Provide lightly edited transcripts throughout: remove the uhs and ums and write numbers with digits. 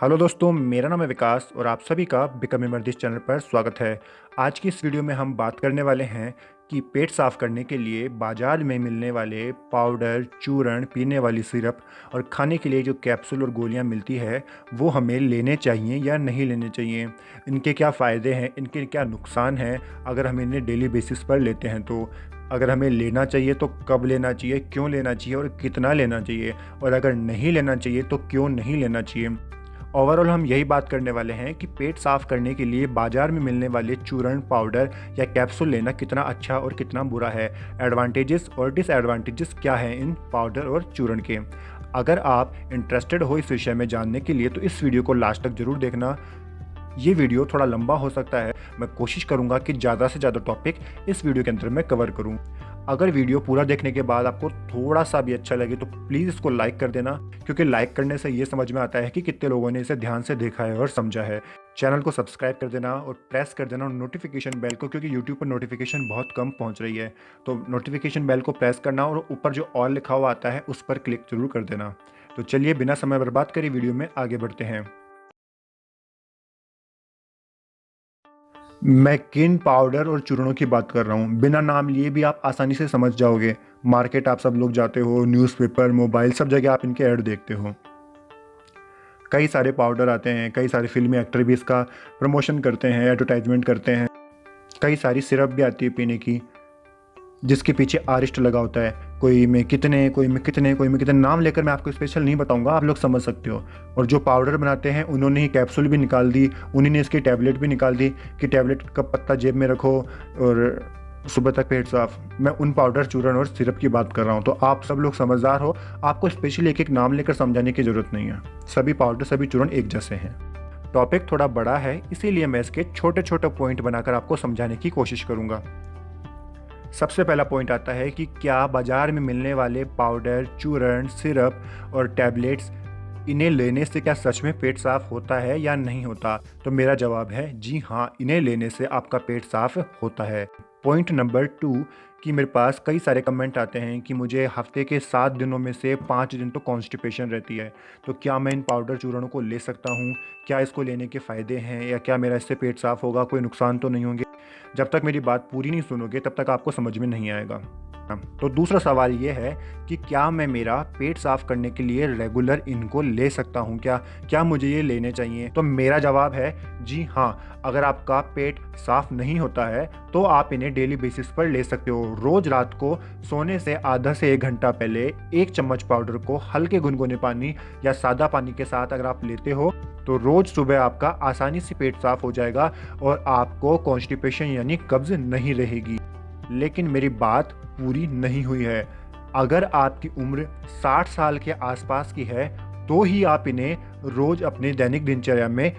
Hello दोस्तों, मेरा नाम है विकास और आप सभी का बिकम इमर्दिश चैनल पर स्वागत है। आज की इस वीडियो में हम बात करने वाले हैं कि पेट साफ़ करने के लिए बाज़ार में मिलने वाले पाउडर, चूर्ण, पीने वाली सिरप और खाने के लिए जो कैप्सूल और गोलियां मिलती है वो हमें लेने चाहिए या नहीं लेने चाहिए। इनके क्या फ़ायदे हैं, इनके क्या नुकसान हैं अगर हम इन्हें डेली बेसिस पर लेते हैं तो। अगर हमें लेना चाहिए तो कब लेना चाहिए, क्यों लेना चाहिए और कितना लेना चाहिए, और अगर नहीं लेना चाहिए तो क्यों नहीं लेना चाहिए। ओवरऑल हम यही बात करने वाले हैं कि पेट साफ करने के लिए बाजार में मिलने वाले चूर्ण, पाउडर या कैप्सूल लेना कितना अच्छा और कितना बुरा है। एडवांटेजेस और डिसएडवांटेजेस क्या हैं इन पाउडर और चूर्ण के। अगर आप इंटरेस्टेड हो इस विषय में जानने के लिए तो इस वीडियो को लास्ट तक जरूर देखना। ये वीडियो थोड़ा लंबा हो सकता है, मैं कोशिश करूंगा कि ज़्यादा से ज़्यादा टॉपिक इस वीडियो के अंदर मैं कवर करूं। अगर वीडियो पूरा देखने के बाद आपको थोड़ा सा भी अच्छा लगे तो प्लीज़ इसको लाइक कर देना, क्योंकि लाइक करने से ये समझ में आता है कि कितने लोगों ने इसे ध्यान से देखा है और समझा है। चैनल को सब्सक्राइब कर देना और प्रेस कर देना नोटिफिकेशन बेल को, क्योंकि यूट्यूब पर नोटिफिकेशन बहुत कम पहुंच रही है। तो नोटिफिकेशन बेल को प्रेस करना और ऊपर जो ऑल लिखा हुआ आता है उस पर क्लिक जरूर कर देना। तो चलिए बिना समय बर्बाद करे वीडियो में आगे बढ़ते हैं। मैं किन पाउडर और चूर्णों की बात कर रहा हूँ, बिना नाम लिए भी आप आसानी से समझ जाओगे। मार्केट आप सब लोग जाते हो, न्यूज़पेपर, मोबाइल, सब जगह आप इनके ऐड देखते हो। कई सारे पाउडर आते हैं, कई सारे फिल्मी एक्टर भी इसका प्रमोशन करते हैं, एडवर्टाइजमेंट करते हैं। कई सारी सिरप भी आती है पीने की, जिसके पीछे आरिस्ट लगा होता है। कोई में कितने, कोई में कितने, कोई में कितने, नाम लेकर मैं आपको स्पेशल नहीं बताऊंगा, आप लोग समझ सकते हो। और जो पाउडर बनाते हैं उन्होंने ही कैप्सूल भी निकाल दी, उन्हीं ने इसकी टैबलेट भी निकाल दी कि टैबलेट का पत्ता जेब में रखो और सुबह तक पेट साफ। मैं उन पाउडर, चूर्ण और सिरप की बात कर रहा हूँ। तो आप सब लोग समझदार हो, आपको स्पेशली एक एक नाम लेकर समझाने की ज़रूरत नहीं है। सभी पाउडर, सभी चूर्ण एक जैसे हैं। टॉपिक थोड़ा बड़ा है, इसीलिए मैं इसके छोटे छोटे पॉइंट बनाकर आपको समझाने की कोशिश करूँगा। सबसे पहला पॉइंट आता है कि क्या बाजार में मिलने वाले पाउडर, चूर्ण, सिरप और टैबलेट्स, इन्हें लेने से क्या सच में पेट साफ होता है या नहीं होता। तो मेरा जवाब है जी हाँ, इन्हें लेने से आपका पेट साफ होता है। पॉइंट नंबर 2 कि मेरे पास कई सारे कमेंट आते हैं कि मुझे हफ्ते के 7 दिनों में से 5 दिन तो कॉन्स्टिपेशन रहती है, तो क्या मैं इन पाउडर चूर्णों को ले सकता हूँ, क्या इसको लेने के फ़ायदे हैं, या क्या मेरा इससे पेट साफ होगा, कोई नुकसान तो नहीं होंगे। जब तक मेरी बात पूरी नहीं सुनोगे तब तक आपको समझ में नहीं आएगा। तो दूसरा सवाल ये है कि क्या मैं मेरा पेट साफ करने के लिए रेगुलर इनको ले सकता हूँ, क्या क्या मुझे ये लेने चाहिए। तो मेरा जवाब है जी हाँ। अगर आपका पेट साफ नहीं होता है तो आप इन्हें डेली बेसिस पर ले सकते हो। रोज रात को सोने से आधा से 1 घंटा पहले 1 चम्मच पाउडर को हल्के गुनगुने पानी या सादा पानी के साथ अगर आप लेते हो तो रोज सुबह आपका आसानी से पेट साफ हो जाएगा और आपको कॉन्स्टिपेशन यानी कब्ज नहीं रहेगी। लेकिन मेरी बात पूरी नहीं हुई है। अगर आपकी उम्र 60 साल के आसपास की है तो ही आप इन्हें रोज अपने दैनिक दिनचर्या में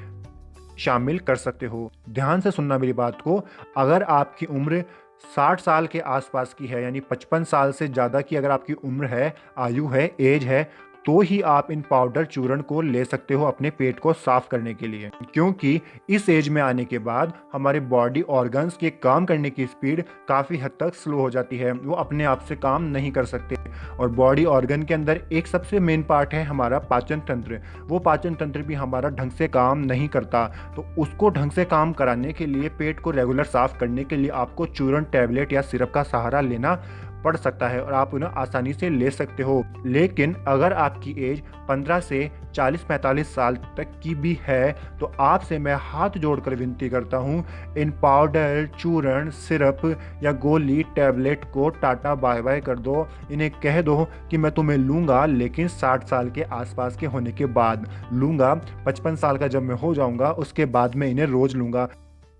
शामिल कर सकते हो। ध्यान से सुनना मेरी बात को। अगर आपकी उम्र 60 साल के आसपास की है, यानी 55 साल से ज़्यादा की अगर आपकी उम्र है, आयु है, एज है, तो ही आप इन पाउडर चूर्ण को ले सकते हो अपने पेट को साफ करने के लिए। क्योंकि इस एज में आने के बाद हमारे बॉडी ऑर्गन्स के काम करने की स्पीड काफ़ी हद तक स्लो हो जाती है, वो अपने आप से काम नहीं कर सकते। और बॉडी ऑर्गन के अंदर एक सबसे मेन पार्ट है हमारा पाचन तंत्र। वो पाचन तंत्र भी हमारा ढंग से काम नहीं करता, तो उसको ढंग से काम कराने के लिए, पेट को रेगुलर साफ करने के लिए आपको चूर्ण, टैबलेट या सिरप का सहारा लेना पड़ सकता है और आप उन्हें आसानी से ले सकते हो। लेकिन अगर आपकी एज 15 से 40-45 साल तक की भी है तो आपसे मैं हाथ जोड़कर विनती करता हूँ, इन पाउडर, चूर्ण, सिरप या गोली, टैबलेट को टाटा बाय बाय कर दो। इन्हें कह दो कि मैं तुम्हें लूँगा, लेकिन 60 साल के आसपास के होने के बाद लूँगा। 55 साल का जब मैं हो जाऊँगा उसके बाद मैं इन्हें रोज़ लूँगा।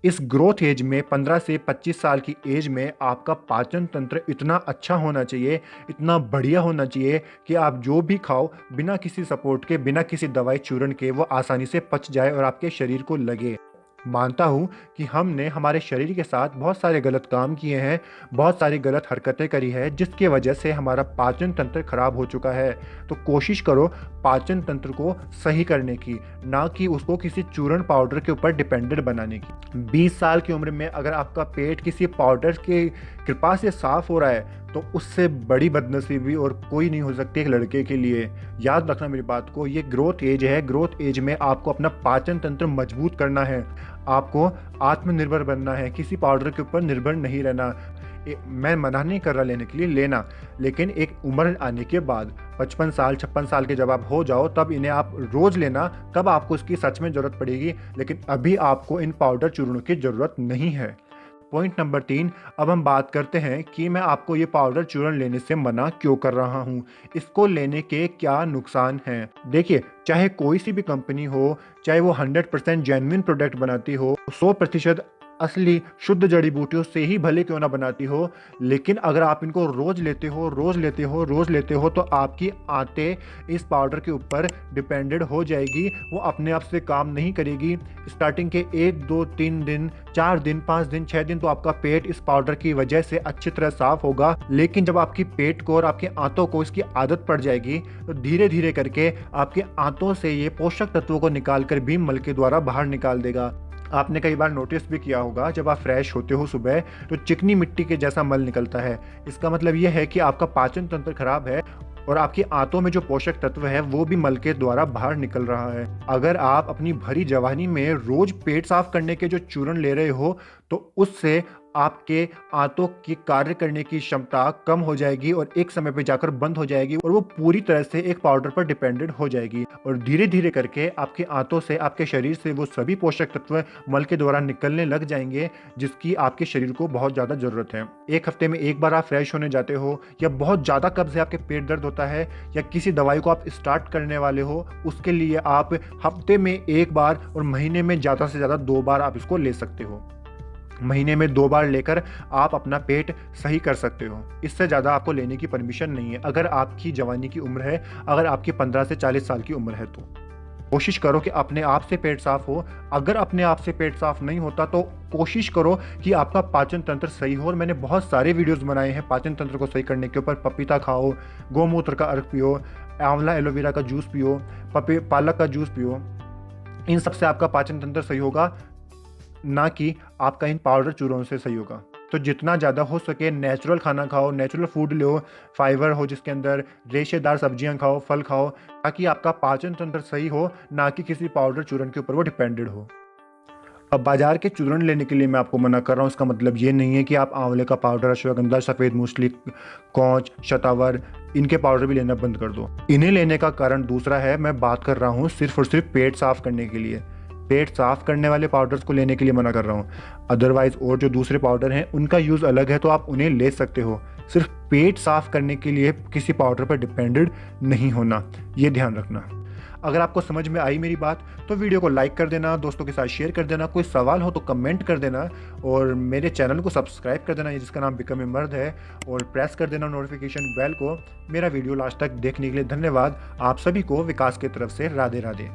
इस ग्रोथ एज में, 15 से 25 साल की एज में, आपका पाचन तंत्र इतना अच्छा होना चाहिए, इतना बढ़िया होना चाहिए कि आप जो भी खाओ बिना किसी सपोर्ट के, बिना किसी दवाई चूर्ण के, वो आसानी से पच जाए और आपके शरीर को लगे। मानता हूँ कि हमने हमारे शरीर के साथ बहुत सारे गलत काम किए हैं, बहुत सारी गलत हरकतें करी है, जिसकी वजह से हमारा पाचन तंत्र खराब हो चुका है। तो कोशिश करो पाचन तंत्र को सही करने की, ना कि उसको किसी चूर्ण पाउडर के ऊपर डिपेंडेंट बनाने की। 20 साल की उम्र में अगर आपका पेट किसी पाउडर की कृपा से साफ हो रहा है तो उससे बड़ी बदनसीबी और कोई नहीं हो सकती एक लड़के के लिए। याद रखना मेरी बात को, ये ग्रोथ एज है। ग्रोथ एज में आपको अपना पाचन तंत्र मजबूत करना है, आपको आत्मनिर्भर बनना है, किसी पाउडर के ऊपर निर्भर नहीं रहना। मैं मना नहीं कर रहा लेने के लिए, लेना, लेकिन एक उम्र आने के बाद 55 साल 56 साल के जब आप हो जाओ तब इन्हें आप रोज़ लेना, तब आपको इसकी सच में ज़रूरत पड़ेगी। लेकिन अभी आपको इन पाउडर चूर्णों की ज़रूरत नहीं है। पॉइंट नंबर 3, अब हम बात करते हैं कि मैं आपको ये पाउडर चूर्ण लेने से मना क्यों कर रहा हूँ, इसको लेने के क्या नुकसान हैं। देखिए, चाहे कोई सी भी कंपनी हो, चाहे वो 100% जेन्युइन प्रोडक्ट बनाती हो, 100% असली शुद्ध जड़ी बूटियों से ही भले क्यों ना बनाती हो, लेकिन अगर आप इनको रोज़ लेते हो रोज़ लेते हो रोज़ लेते हो तो आपकी आंतें इस पाउडर के ऊपर डिपेंडेड हो जाएगी, वो अपने आप से काम नहीं करेगी। स्टार्टिंग के 1 2 3 दिन, 4 दिन, 5 दिन, 6 दिन तो आपका पेट इस पाउडर की वजह से अच्छी तरह साफ होगा, लेकिन जब आपकी पेट को और आपके आंतों को इसकी आदत पड़ जाएगी तो धीरे धीरे करके आपके आंतों से ये पोषक तत्वों को निकाल कर भी मल के द्वारा बाहर निकाल देगा। आपने कई बार नोटिस भी किया होगा, जब आप फ्रेश होते हो सुबह तो चिकनी मिट्टी के जैसा मल निकलता है। इसका मतलब यह है कि आपका पाचन तंत्र खराब है और आपकी आंतों में जो पोषक तत्व है वो भी मल के द्वारा बाहर निकल रहा है। अगर आप अपनी भरी जवानी में रोज पेट साफ करने के जो चूर्ण ले रहे हो तो उससे आपके आंतों की कार्य करने की क्षमता कम हो जाएगी और एक समय पे जाकर बंद हो जाएगी और वो पूरी तरह से एक पाउडर पर डिपेंडेंट हो जाएगी और धीरे धीरे करके आपके आंतों से, आपके शरीर से वो सभी पोषक तत्व मल के द्वारा निकलने लग जाएंगे जिसकी आपके शरीर को बहुत ज़्यादा ज़रूरत है। एक हफ्ते में एक बार आप फ्रेश होने जाते हो या बहुत ज़्यादा कब्ज है, आपके पेट दर्द होता है या किसी दवाई को आप स्टार्ट करने वाले हो, उसके लिए आप हफ्ते में एक बार और महीने में ज़्यादा से ज़्यादा 2 बार आप इसको ले सकते हो। महीने में 2 बार लेकर आप अपना पेट सही कर सकते हो। इससे ज़्यादा आपको लेने की परमिशन नहीं है अगर आपकी जवानी की उम्र है, अगर आपकी 15 से 40 साल की उम्र है तो कोशिश करो कि अपने आप से पेट साफ हो। अगर अपने आप से पेट साफ नहीं होता तो कोशिश करो कि आपका पाचन तंत्र सही हो। और मैंने बहुत सारे वीडियोस बनाए हैं पाचन तंत्र को सही करने के ऊपर। पपीता खाओ, गोमूत्र का अर्क पियो, आंवला एलोवेरा का जूस पियो, पालक का जूस पियो, इन सबसे आपका पाचन तंत्र सही होगा, ना कि आपका इन पाउडर चूर्णों से सही होगा। तो जितना ज़्यादा हो सके नेचुरल खाना खाओ, नेचुरल फूड लो, फाइबर हो जिसके अंदर, रेशेदार सब्जियां खाओ, फल खाओ, ताकि आपका पाचन तंत्र सही हो, ना कि किसी पाउडर चूर्ण के ऊपर वो डिपेंडेड हो। अब बाजार के चूर्ण लेने के लिए मैं आपको मना कर रहा हूँ, इसका मतलब ये नहीं है कि आप आंवले का पाउडर, अश्वगंधा, सफ़ेद मूसली, कौच, शतावर, इनके पाउडर भी लेना बंद कर दो। इन्हें लेने का कारण दूसरा है। मैं बात कर रहा हूँ सिर्फ और सिर्फ पेट साफ करने के लिए। पेट साफ करने वाले पाउडर्स को लेने के लिए मना कर रहा हूँ। अदरवाइज और जो दूसरे पाउडर हैं उनका यूज़ अलग है, तो आप उन्हें ले सकते हो। सिर्फ पेट साफ करने के लिए किसी पाउडर पर डिपेंडेड नहीं होना, ये ध्यान रखना। अगर आपको समझ में आई मेरी बात तो वीडियो को लाइक कर देना, दोस्तों के साथ शेयर कर देना, कोई सवाल हो तो कमेंट कर देना और मेरे चैनल को सब्सक्राइब कर देना जिसका नाम बिकम ए मर्द है, और प्रेस कर देना नोटिफिकेशन बेल को। मेरा वीडियो लास्ट तक देखने के लिए धन्यवाद। आप सभी को विकास की तरफ से राधे राधे।